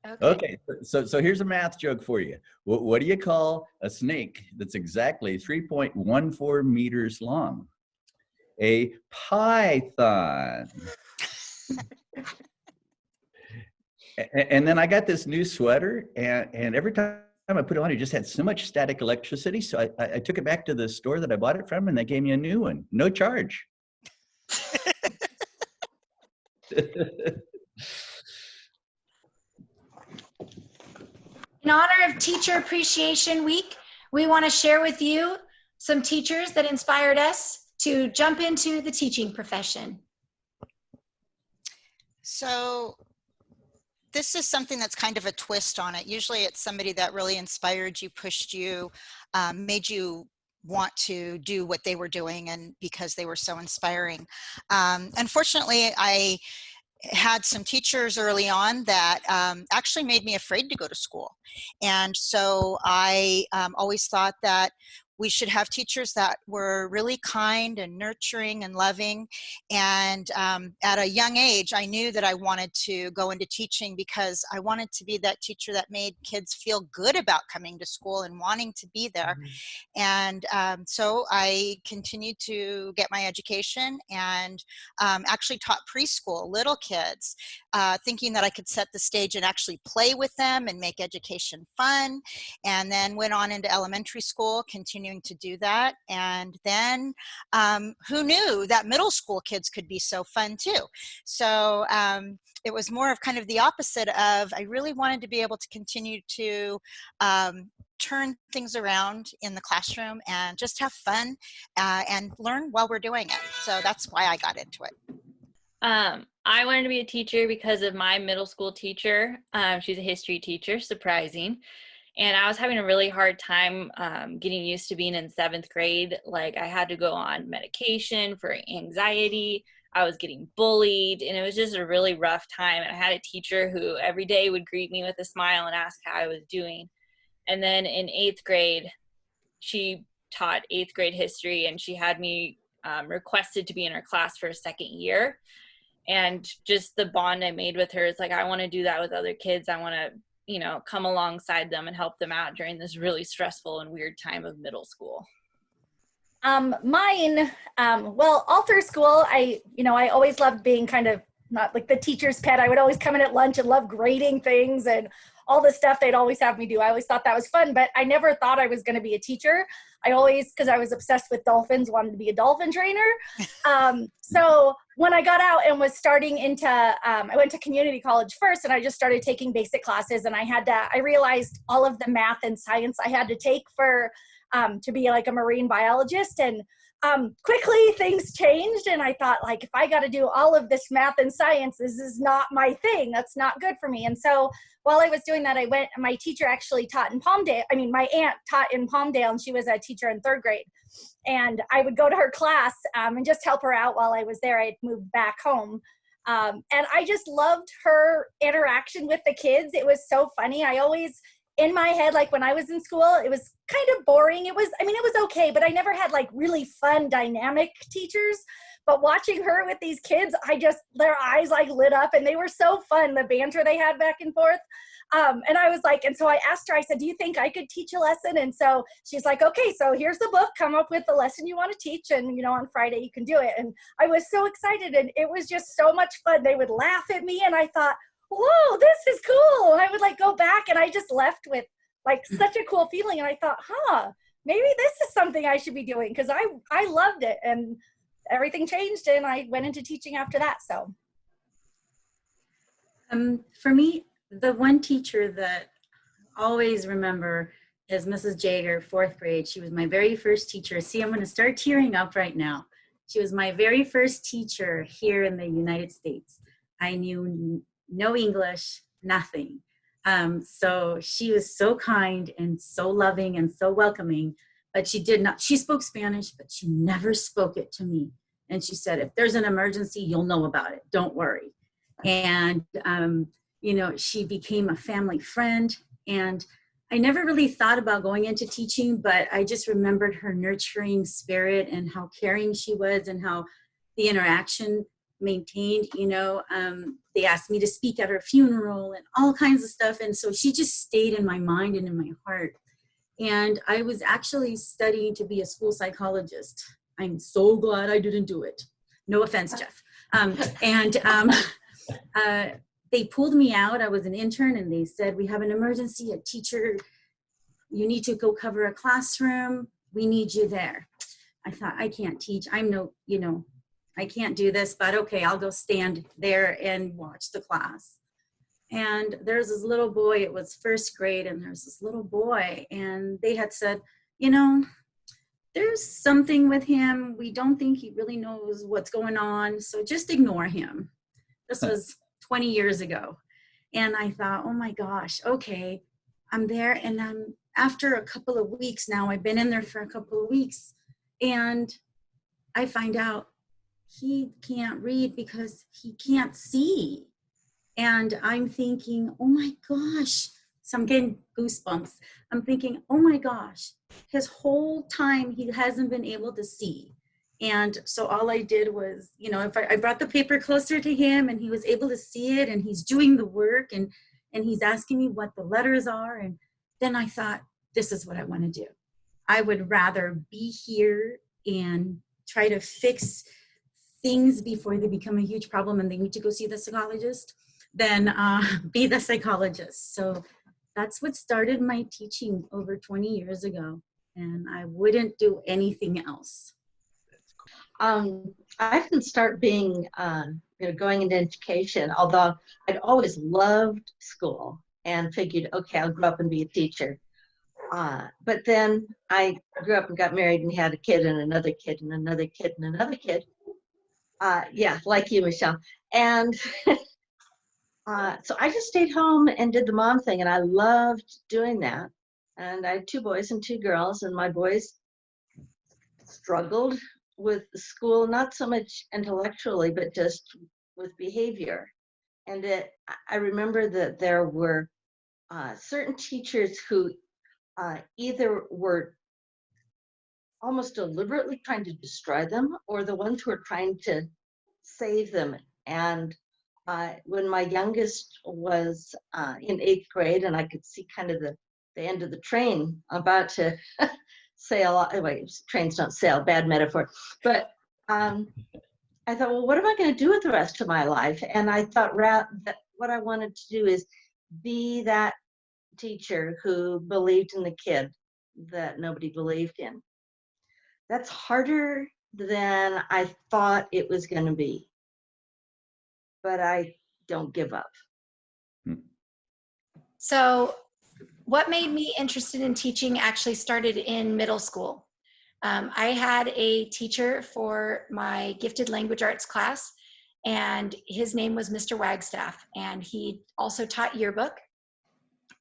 Okay. Okay, so here's a math joke for you. What do you call a snake that's exactly 3.14 meters long? A python. And then I got this new sweater, and every time I put it on, it just had so much static electricity. So I took it back to the store that I bought it from, and they gave me a new one, no charge. In honor of Teacher Appreciation Week, we want to share with you some teachers that inspired us to jump into the teaching profession. So this is something that's kind of a twist on it. Usually it's somebody that really inspired you, pushed you, made you want to do what they were doing, and because they were so inspiring. Unfortunately, I had some teachers early on that actually made me afraid to go to school. And so I always thought that we should have teachers that were really kind and nurturing and loving. And at a young age, I knew that I wanted to go into teaching because I wanted to be that teacher that made kids feel good about coming to school and wanting to be there. And so I continued to get my education and actually taught preschool, little kids, thinking that I could set the stage and actually play with them and make education fun. And then went on into elementary school, continuing to do that. And then who knew that middle school kids could be so fun too? So it was more of kind of the opposite of, I really wanted to be able to continue to turn things around in the classroom and just have fun and learn while we're doing it. So that's why I got into it. I wanted to be a teacher because of my middle school teacher. She's a history teacher, surprising. And I was having a really hard time getting used to being in 7th grade. Like, I had to go on medication for anxiety. I was getting bullied, and it was just a really rough time. And I had a teacher who every day would greet me with a smile and ask how I was doing. And then in 8th grade, she taught 8th grade history, and she had me requested to be in her class for a 2nd year. And just the bond I made with her is like, I want to do that with other kids. I want to, come alongside them and help them out during this really stressful and weird time of middle school. Mine, well, all through school, I always loved being kind of not like the teacher's pet. I would always come in at lunch and love grading things and all the stuff they'd always have me do. I always thought that was fun, but I never thought I was going to be a teacher. I always, because I was obsessed with dolphins, wanted to be a dolphin trainer. So when I got out and was starting into, I went to community college first, and I just started taking basic classes, and I realized all of the math and science I had to take for, to be like a marine biologist. And quickly things changed, and I thought, like, if I got to do all of this math and science, this is not my thing. That's not good for me. And so while I was doing that, my teacher actually taught in Palmdale. I mean, my aunt taught in Palmdale, and she was a teacher in 3rd grade. And I would go to her class and just help her out while I was there. I'd moved back home. And I just loved her interaction with the kids. It was so funny. I always, in my head, like when I was in school, it was kind of boring. It was okay, but I never had like really fun, dynamic teachers. But watching her with these kids, their eyes like lit up, and they were so fun, the banter they had back and forth. And I was like, and so I asked her, I said, do you think I could teach a lesson? And so she's like, okay, so here's the book, come up with the lesson you want to teach. And, on Friday you can do it. And I was so excited, and it was just so much fun. They would laugh at me, and I thought, whoa, this is cool. And I would like go back, and I just left with like such a cool feeling. And I thought, maybe this is something I should be doing, because I loved it. And everything changed, and I went into teaching after that. So for me, the one teacher that I always remember is Mrs. Jager, 4th grade. She was my very first teacher. See, I'm going to start tearing up right now. She was my very first teacher here in the United States. I knew no English, nothing. So she was so kind and so loving and so welcoming, but she spoke Spanish, but she never spoke it to me. And she said, if there's an emergency, you'll know about it. Don't worry. And, she became a family friend. And I never really thought about going into teaching, but I just remembered her nurturing spirit and how caring she was, and how the interaction maintained, they asked me to speak at her funeral and all kinds of stuff. And so she just stayed in my mind and in my heart. And I was actually studying to be a school psychologist. I'm so glad I didn't do it. No offense, Jeff. They pulled me out. I was an intern, and they said, we have an emergency, a teacher, you need to go cover a classroom. We need you there. I thought, I can't teach. I can't do this, but okay, I'll go stand there and watch the class. And there's this little boy, it was first grade, and there's this little boy, and they had said, there's something with him. We don't think he really knows what's going on, so just ignore him. This was 20 years ago. And I thought, oh my gosh, okay, I'm there, and I'm after a couple of weeks now, I've been in there for a couple of weeks, and I find out he can't read because he can't see. And I'm thinking, oh my gosh, so I'm getting goosebumps. I'm thinking, oh my gosh, his whole time he hasn't been able to see. And so all I did was, if I brought the paper closer to him and he was able to see it and he's doing the work and he's asking me what the letters are. And then I thought, this is what I want to do. I would rather be here and try to fix things before they become a huge problem and they need to go see the psychologist than be the psychologist. So that's what started my teaching over 20 years ago. And I wouldn't do anything else. I didn't start being, going into education, although I'd always loved school and figured, okay, I'll grow up and be a teacher. But then I grew up and got married and had a kid and another kid and another kid and another kid. Yeah, like you, Michelle. And so I just stayed home and did the mom thing, and I loved doing that. And I had 2 boys and 2 girls, and my boys struggled with school, not so much intellectually, but just with behavior. And I remember that there were certain teachers who either were almost deliberately trying to destroy them, or the ones who were trying to save them. And when my youngest was in 8th grade, and I could see kind of the end of the train about to sail, wait, trains don't sail, bad metaphor. But I thought, well, what am I going to do with the rest of my life? And I thought that what I wanted to do is be that teacher who believed in the kid that nobody believed in. That's harder than I thought it was going to be. But I don't give up. So what made me interested in teaching actually started in middle school. I had a teacher for my gifted language arts class, and his name was Mr. Wagstaff, and he also taught yearbook.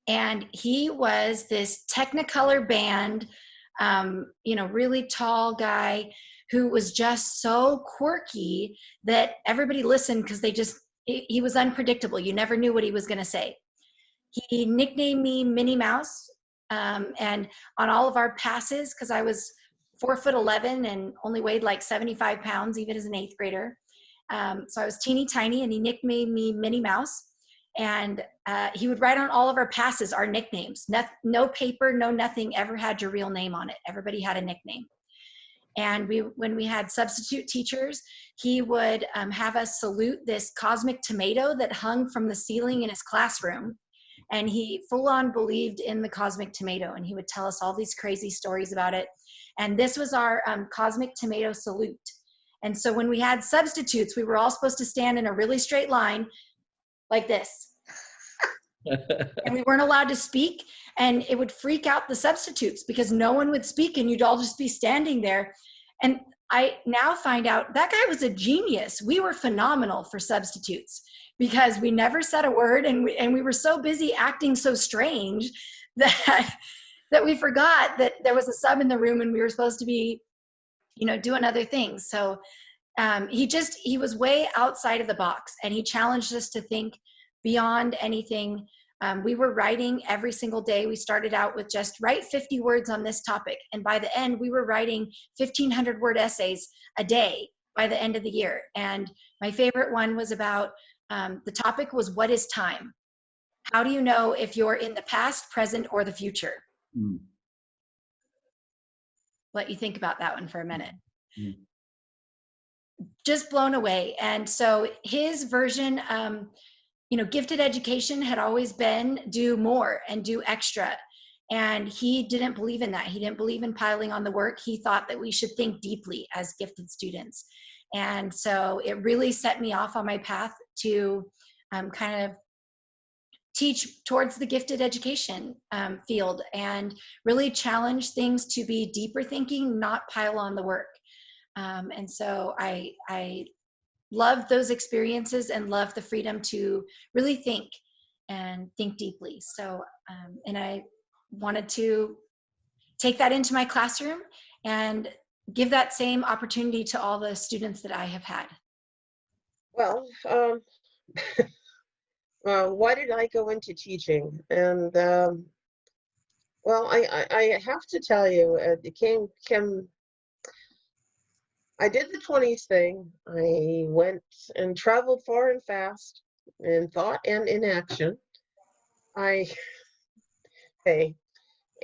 And he was this Technicolor band, really tall guy who was just so quirky that everybody listened because he was unpredictable. You never knew what he was going to say. He nicknamed me Minnie Mouse. And on all of our passes, because I was 4'11" and only weighed like 75 pounds, even as an 8th grader. So I was teeny tiny, and he nicknamed me Minnie Mouse. And he would write on all of our passes our nicknames. No paper, no nothing ever had your real name on it. Everybody had a nickname. And when we had substitute teachers, he would have us salute this cosmic tomato that hung from the ceiling in his classroom. And he full on believed in the cosmic tomato. And he would tell us all these crazy stories about it. And this was our cosmic tomato salute. And so when we had substitutes, we were all supposed to stand in a really straight line like this. And we weren't allowed to speak, and it would freak out the substitutes because no one would speak and you'd all just be standing there. And I now find out that guy was a genius. We were phenomenal for substitutes because we never said a word, and we were so busy acting so strange that we forgot that there was a sub in the room and we were supposed to be, doing other things. So he was way outside of the box, and he challenged us to think beyond anything. We were writing every single day. We started out with just write 50 words on this topic. And by the end, we were writing 1,500 word essays a day by the end of the year. And my favorite one was about, the topic was, what is time? How do you know if you're in the past, present, or the future? Mm. Let you think about that one for a minute. Mm. Just blown away. And so his version, gifted education had always been do more and do extra. And he didn't believe in that. He didn't believe in piling on the work. He thought that we should think deeply as gifted students. And so it really set me off on my path to kind of teach towards the gifted education field and really challenge things to be deeper thinking, not pile on the work. And so I love those experiences and love the freedom to really think and think deeply. So, and I wanted to take that into my classroom and give that same opportunity to all the students that I have had. Well, why did I go into teaching? And well, I have to tell you, it came I did the 20s thing. I went and traveled far and fast in thought and in action. Hey,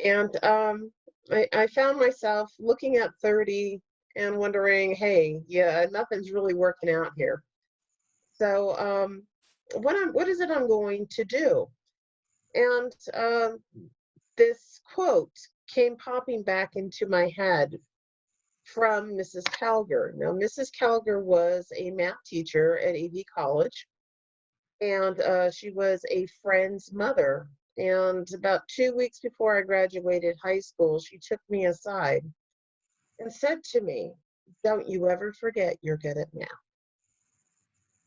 and I found myself looking at 30 and wondering, hey, yeah, nothing's really working out here. So what is it I'm going to do? And this quote came popping back into my head from Mrs. Calger. Now, Mrs. Calger was a math teacher at AV College, and she was a friend's mother. And about 2 weeks before I graduated high school, she took me aside and said to me, "Don't you ever forget you're good at math."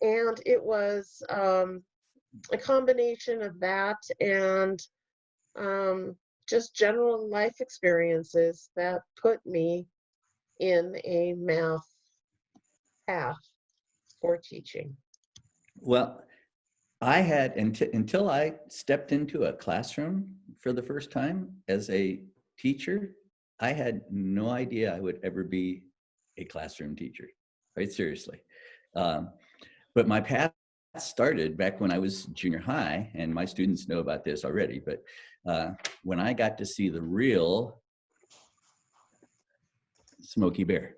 And it was a combination of that and just general life experiences that put me in a math path for teaching. Well, I had, until I stepped into a classroom for the first time as a teacher, I had no idea I would ever be a classroom teacher, right? Seriously. But my path started back when I was junior high, and my students know about this already, but when I got to see the real Smokey Bear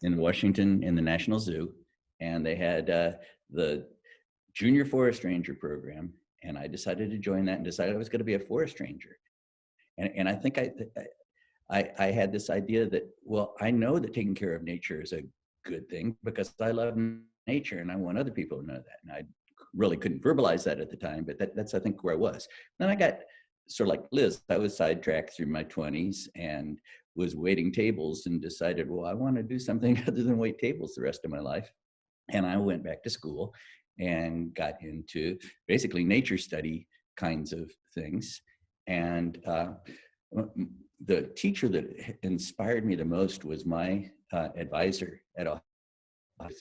in Washington in the National Zoo, and they had the Junior Forest Ranger program, and I decided to join that and decided I was going to be a forest ranger. And I think I had this idea that, well, I know that taking care of nature is a good thing because I love nature and I want other people to know that. And I really couldn't verbalize that at the time, but that's, I think, where I was. Then I got sort of like Liz, I was sidetracked through my 20s and was waiting tables and decided, well, I want to do something other than wait tables the rest of my life. And I went back to school and got into basically nature study kinds of things. And the teacher that inspired me the most was my advisor at Ohio,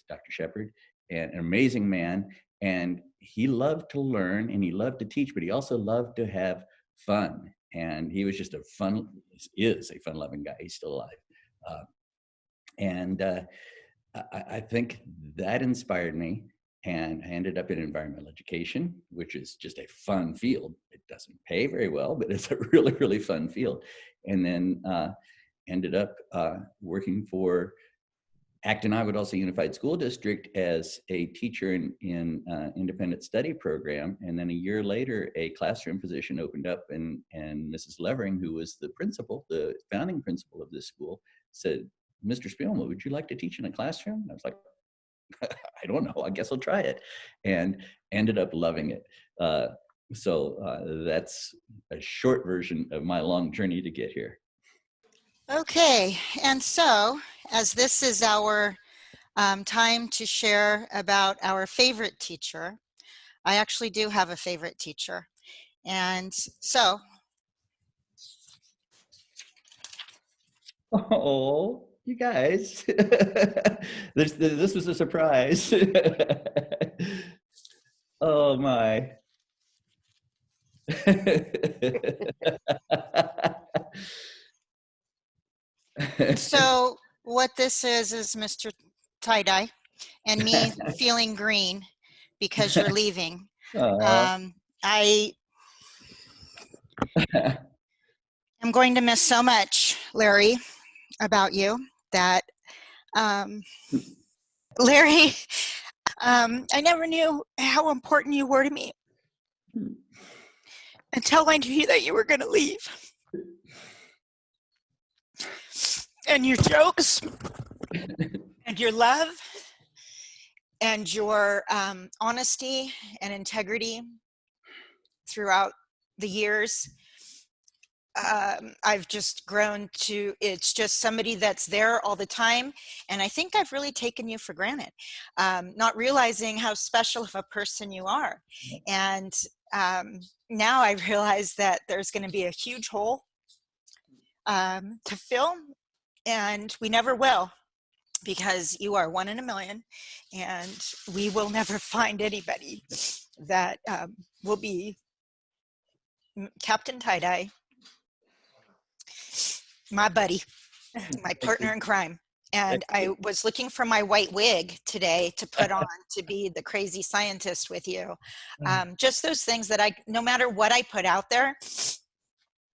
Dr. Shepard, and an amazing man. And he loved to learn and he loved to teach, but he also loved to have fun. And he was just is a fun-loving guy. He's still alive. I think that inspired me, and I ended up in environmental education, which is just a fun field. It doesn't pay very well, but it's a really, really fun field. And then ended up working for Acton-Agua Unified School District as a teacher in independent study program. And then a year later, a classroom position opened up, and Mrs. Levering, who was the principal, the founding principal of this school, said, "Mr. Speelman, would you like to teach in a classroom?" And I was like, I don't know, I guess I'll try it. And ended up loving it. So that's a short version of my long journey to get here. Okay, and so as this is our time to share about our favorite teacher, I actually do have a favorite teacher. And so. Oh, you guys. This was a surprise. Oh my. So what this is Mr. tie-dye and me feeling green because you're leaving. Aw. I am going to miss so much, Larry, about you that, Larry, I never knew how important you were to me until I knew that you were going to leave. And your jokes and your love and your honesty and integrity throughout the years, I've just grown to, it's just somebody that's there all the time. And I think I've really taken you for granted, not realizing how special of a person you are. And now I realize that there's going to be a huge hole to fill, and we never will, because you are one in a million, and we will never find anybody that will be Captain Tie-Dye, my buddy, my partner in crime. And I was looking for my white wig today to put on to be the crazy scientist with you. Just those things that no matter what I put out there,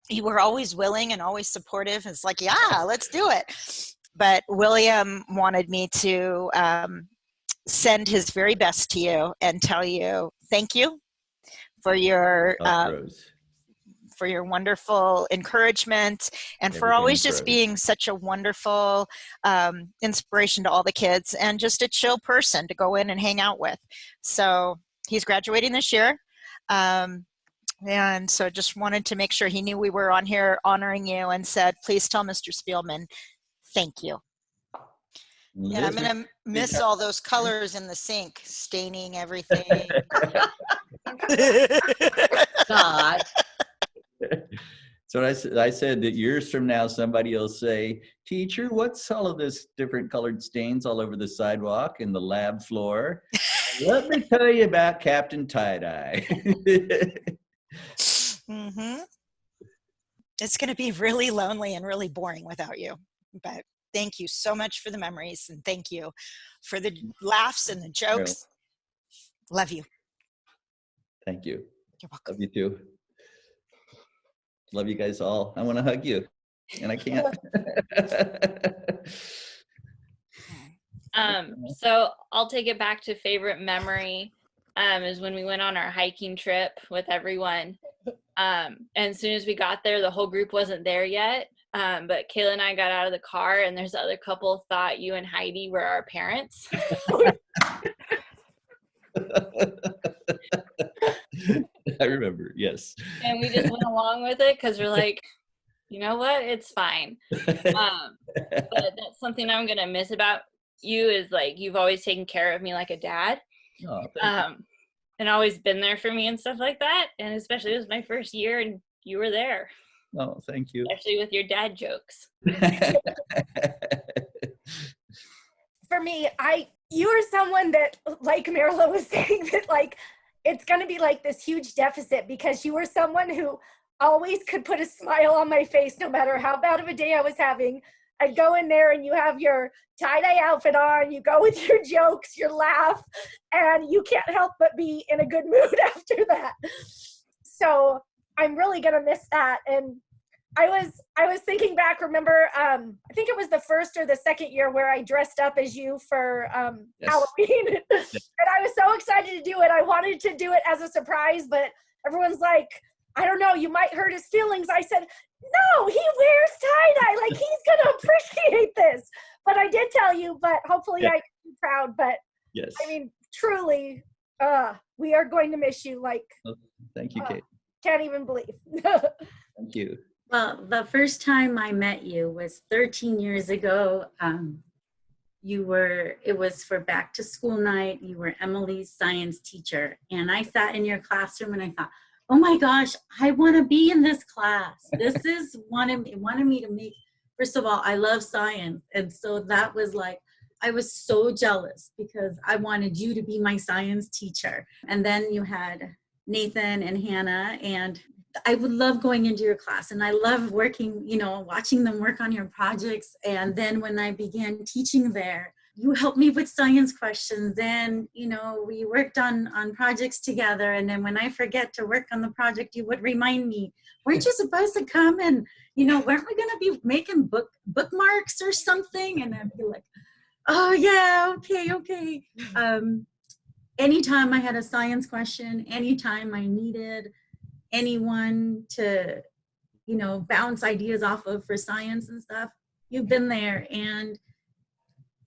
you were always willing and always supportive. It's like, yeah, let's do it. But William wanted me to send his very best to you and tell you thank you for your wonderful encouragement, and for always just being such a wonderful inspiration to all the kids, and just a chill person to go in and hang out with. So he's graduating this year. And so just wanted to make sure he knew we were on here honoring you, and said, please tell Mr. Speelman, thank you. Yeah, I'm going to miss all those colors in the sink, staining everything. God. So I said that years from now, somebody will say, teacher, what's all of this different colored stains all over the sidewalk and the lab floor? Let me tell you about Captain Tie-Dye. Mm-hmm. It's going to be really lonely and really boring without you. But thank you so much for the memories, and thank you for the laughs and the jokes. Love you. Thank you. You're welcome. Love you too. Love you guys all. I want to hug you, and I can't. So I'll take it back to favorite memory. Is when we went on our hiking trip with everyone. And as soon as we got there, the whole group wasn't there yet. But Kayla and I got out of the car, and there's the other couple thought you and Heidi were our parents. I remember, yes. And we just went along with it because we're like, you know what, it's fine. But that's something I'm gonna miss about you, is like, you've always taken care of me like a dad. Oh, and always been there for me and stuff like that. And especially it was my first year and you were there. Oh, thank you. Especially with your dad jokes. For me, you are someone that, like Marilyn was saying, that like it's going to be like this huge deficit, because you were someone who always could put a smile on my face no matter how bad of a day I was having. I'd go in there and you have your tie-dye outfit on, you go with your jokes, your laugh, and you can't help but be in a good mood after that. So I'm really going to miss that. And I was thinking back, remember, I think it was the first or the second year where I dressed up as you for Yes. Halloween. And I was so excited to do it. I wanted to do it as a surprise, but everyone's like, I don't know, you might hurt his feelings. I said, no, he wears tie-dye. Like, he's going to appreciate this. But I did tell you, but hopefully I can be proud. But Yes. I mean, truly, we are going to miss you. Like, Thank you, Kate. can't even believe. Thank you. Well, the first time I met you was 13 years ago. It was for back to school night. You were Emily's science teacher. And I sat in your classroom and I thought, oh my gosh, I want to be in this class. This is wanted me to make, first of all, I love science. And so that was like, I was so jealous because I wanted you to be my science teacher. And then you had Nathan and Hannah, and I would love going into your class, and I love working, watching them work on your projects. And then when I began teaching there, you helped me with science questions. Then, we worked on projects together. And then when I forget to work on the project, you would remind me, weren't you supposed to come and, weren't we going to be making bookmarks or something? And I'd be like, oh yeah, okay. Anytime I had a science question, anytime I needed anyone to, bounce ideas off of for science and stuff, you've been there, and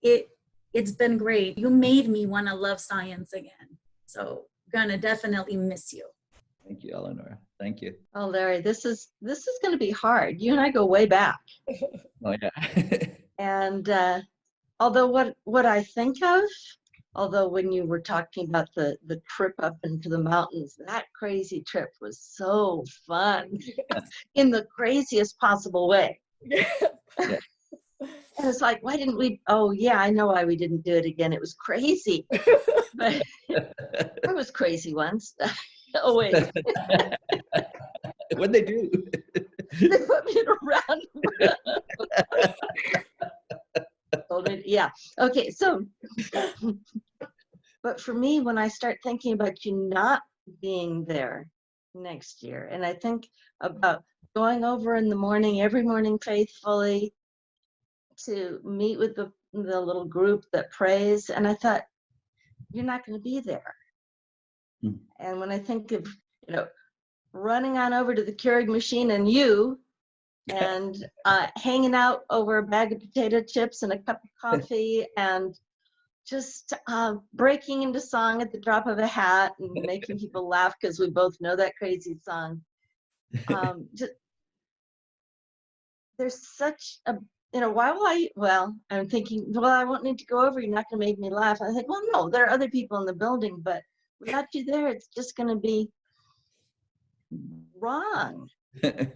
it's been great. You made me want to love science again. So gonna definitely miss you. Thank you, Eleanor. Thank you. Oh, Larry, this is going to be hard. You and I go way back. Oh, yeah. And although what I think of, although when you were talking about the trip up into the mountains, that crazy trip was so fun in the craziest possible way. Yeah. And it's like, why didn't we? Oh, yeah, I know why we didn't do it again. It was crazy. But I was crazy once. Oh, wait. What'd they do? They put me in a round. Yeah. Okay. So, but for me, when I start thinking about you not being there next year, and I think about going over in the morning, every morning faithfully, to meet with the little group that prays, and I thought, you're not going to be there. And when I think of, running on over to the Keurig machine and you, and hanging out over a bag of potato chips and a cup of coffee, and just breaking into song at the drop of a hat and making people laugh because we both know that crazy song. There's such a, why will I'm thinking, well, I won't need to go over. You're not going to make me laugh. I think, well, no, there are other people in the building, but without you there, it's just going to be wrong. I'm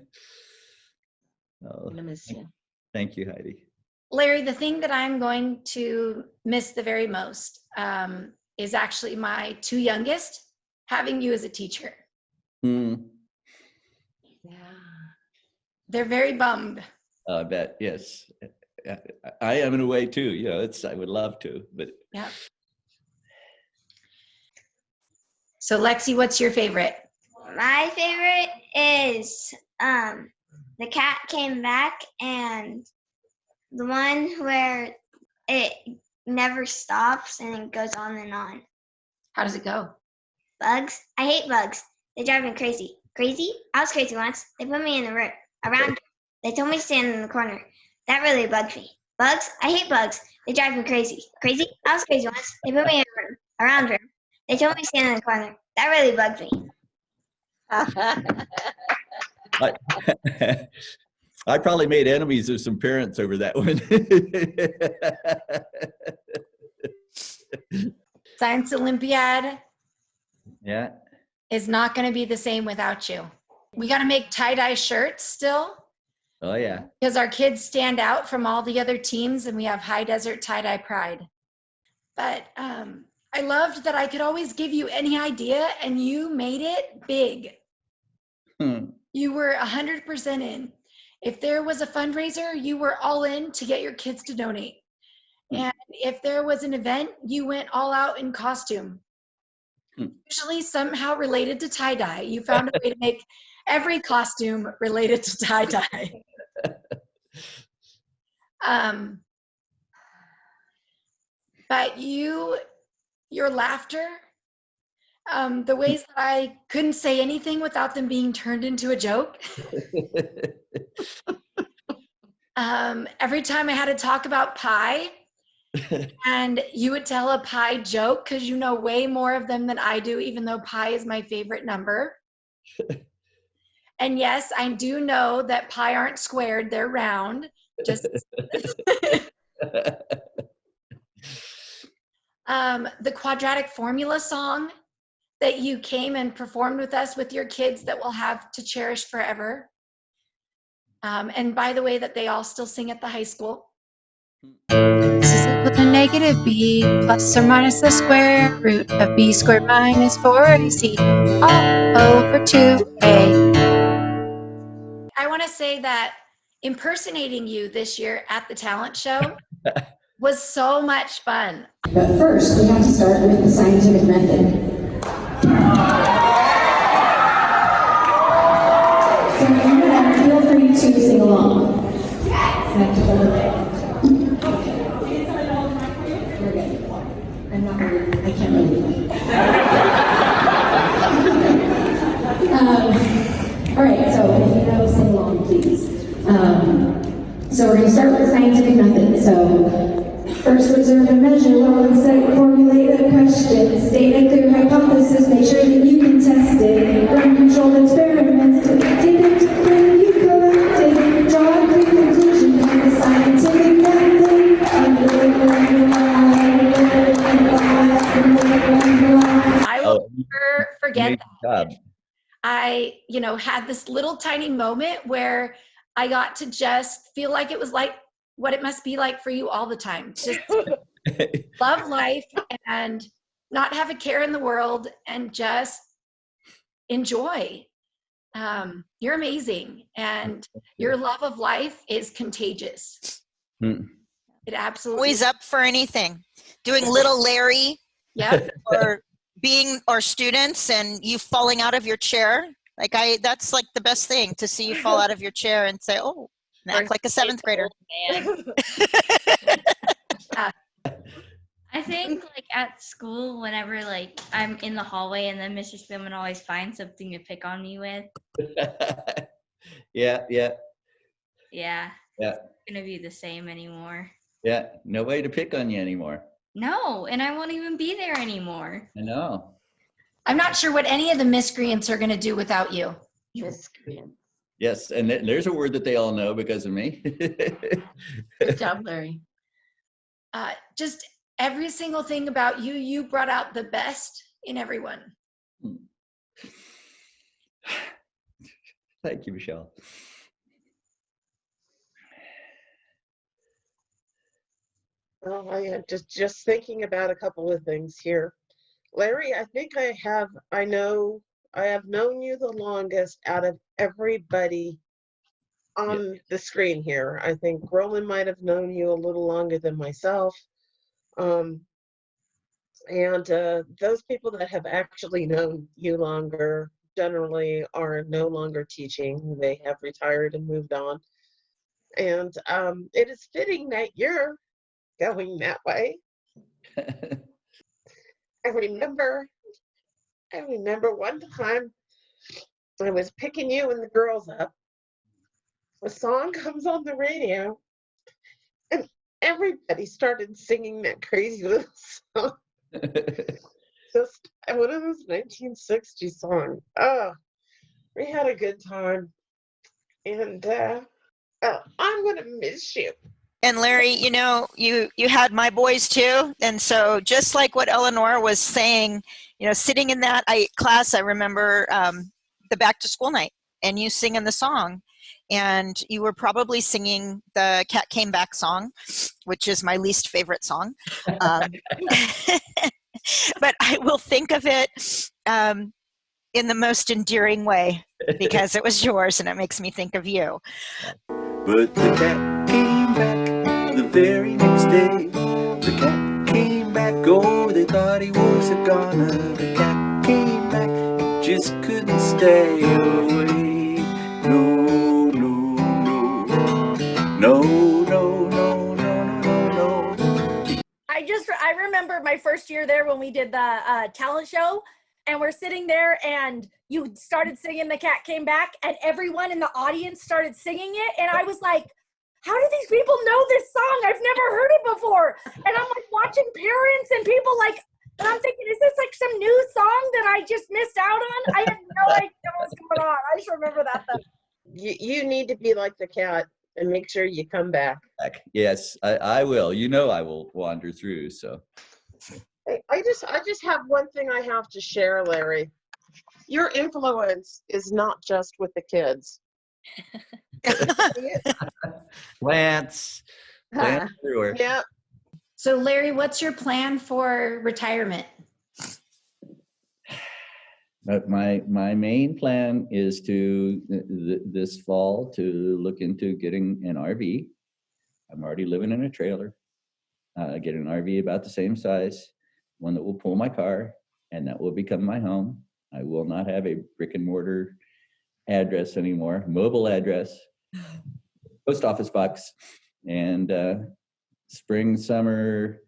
going to miss you. Thank you, Heidi. Larry, the thing that I'm going to miss the very most is actually my two youngest having you as a teacher. Yeah. They're very bummed. I bet, yes. I am in a way too. I would love to, but. Yeah. So Lexi, what's your favorite? My favorite is the cat came back, and the one where it never stops and it goes on and on. How does it go? Bugs. I hate bugs. They drive me crazy. Crazy? I was crazy once. They put me in the room. Around. They told me to stand in the corner. That really bugged me. Bugs? I hate bugs. They drive me crazy. Crazy? I was crazy once. They put me in a room. Around room. They told me to stand in the corner. That really bugged me. I probably made enemies of some parents over that one. Science Olympiad Yeah. is not going to be the same without you. We got to make tie-dye shirts still Oh, yeah. because our kids stand out from all the other teams, and we have high desert tie-dye pride. But I loved that I could always give you any idea and you made it big. You were 100% in. If there was a fundraiser, you were all in to get your kids to donate. And if there was an event, you went all out in costume. Usually somehow related to tie-dye. You found a way to make every costume related to tie-dye. But your laughter, the ways that I couldn't say anything without them being turned into a joke. Every time I had to talk about pie, and you would tell a pie joke because you know way more of them than I do, even though pie is my favorite number. And yes, I do know that pie aren't squared, they're round. Just the quadratic formula song that you came and performed with us with your kids that we'll have to cherish forever. And by the way, that they all still sing at the high school. This is equal to negative b plus or minus the square root of b squared minus 4ac all over 2a. I want to say that impersonating you this year at the talent show was so much fun. But first, we have to start with the scientific method. So feel free to sing along. I have to hold it. We're good. I'm not worried. I can't really. All right, so if you know, sing along, please. So we're going to start with the scientific method. So first, observe and measure well and cite, formulate a question, state a clear hypothesis, make sure that you can test it, run controlled experiments, take a data you collected, draw a clear conclusion from the scientific method. I will never forget that. Job. I, had this little tiny moment where I got to just feel like it was like what it must be like for you all the time. Just love life and not have a care in the world and just enjoy. You're amazing, and your love of life is contagious. It absolutely Always up for anything. Doing little Larry. Yep. or students and you falling out of your chair. That's like the best thing, to see you fall out of your chair and say, oh, act like a seventh grader. I think at school, whenever I'm in the hallway and then Mr. Speelman always finds something to pick on me with. Yeah. Yeah. It's gonna be the same anymore. Yeah. No way to pick on you anymore. No, and I won't even be there anymore. I know. I'm not sure what any of the miscreants are going to do without you. Miscreant. Yes, and there's a word that they all know because of me. Good job, Larry. Just every single thing about you, you brought out the best in everyone. Thank you, Michelle. Oh, I am just thinking about a couple of things here. Larry, I think I have known you the longest out of everybody on the screen here. I think Roland might have known you a little longer than myself. And those people that have actually known you longer generally are no longer teaching. They have retired and moved on. And it is fitting that you're going that way. I remember one time I was picking you and the girls up. A song comes on the radio and everybody started singing that crazy little song. Just one of those 1960s songs. Oh, we had a good time. And I'm going to miss you. And Larry, you had my boys too. And so just like what Eleanor was saying, sitting in that class, I remember the back to school night and you singing the song. And you were probably singing the Cat Came Back song, which is my least favorite song. But I will think of it in the most endearing way because it was yours and it makes me think of you. But the cat came back the very next day. The cat came back, oh, they thought he was a goner. The cat came back, he just couldn't stay away. No, no, no, no, no, no, no, no, no. I remember my first year there when we did the talent show, and we're sitting there and you started singing The Cat Came Back and everyone in the audience started singing it. And I was like, how do these people know this song? I've never heard it before. And I'm watching parents and people and I'm thinking, is this some new song that I just missed out on? I had no idea what was going on. I just remember that though. You need to be like the cat and make sure you come back. Yes, I will. I will wander through, so. I just have one thing I have to share, Larry. Your influence is not just with the kids. Plants everywhere. Yeah. So Larry, what's your plan for retirement? My main plan is to this fall to look into getting an RV. I'm already living in a trailer. get an RV about the same size, one that will pull my car, and that will become my home. I will not have a brick and mortar address anymore, mobile address, post office box, and spring, summer,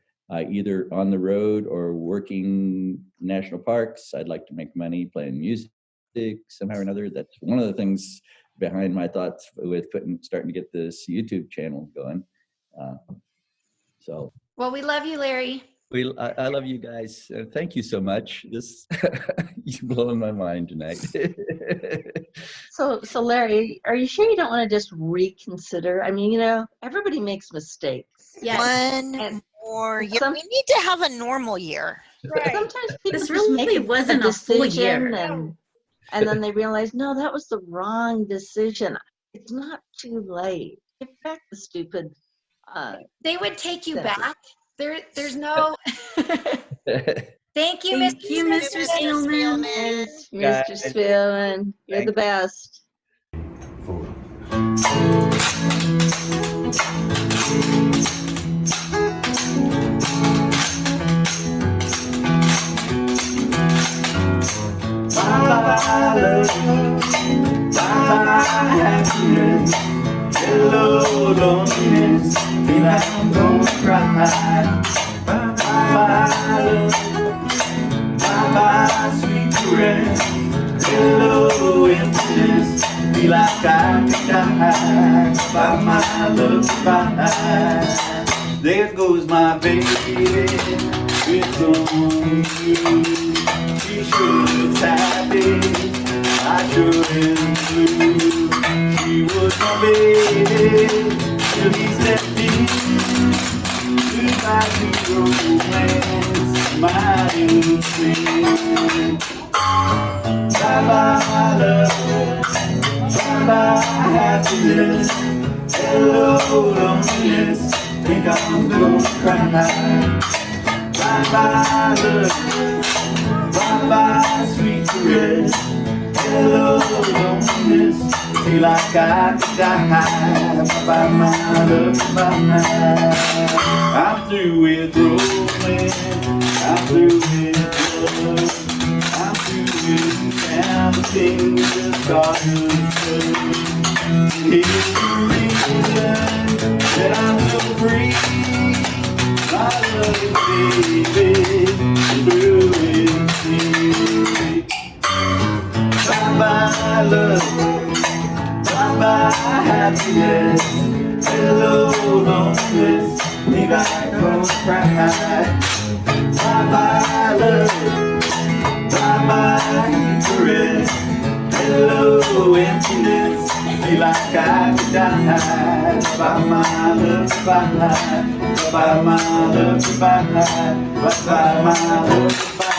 either on the road or working national parks. I'd like to make money playing music somehow or another. That's one of the things behind my thoughts with starting to get this YouTube channel going. Well, we love you, Larry. I love you guys. Thank you so much. This you're blowing my mind tonight. So Larry, are you sure you don't want to just reconsider? I mean, you know, everybody makes mistakes. Yes. One more year. We need to have a normal year. Right. Sometimes people This just make really wasn't a full year. and then they realize, no, that was the wrong decision. It's not too late. Get back the stupid. They would take you That's it. back. There's no. Thank you, Thank Mr. you, Mr. Speelman. Thanks, Guys, Mr. Speelman. You're thank the best. Bye-bye love, bye-bye happiness, hello loneliness, feel like I'm gonna cry. Bye-bye love, bye-bye sweet caress, hello emptiness, feel like I could die. Bye-bye love, bye. There goes my baby, it's on you. She sure looks happy, I sure am too. She was my baby, till he stepped in. Goodbye to romance, my new friend. Bye-bye love, bye-bye happiness, hello loneliness, think I'm gonna cry. Bye-bye love, bye-bye sweet caress, hello loneliness, feel like I could die. Bye-bye my love, bye. I'm through with romance, I'm through with love, I'm through with counting the stars. Here's the reason that I'm so free. My love, baby, through with me. Bye-bye love, bye-bye happiness, hello loneliness, think I don't cry. Bye-bye love, bye-bye caress, hello emptiness, feel like I could die. Bye my love, bye, bye my love, bye, bye my love, bye.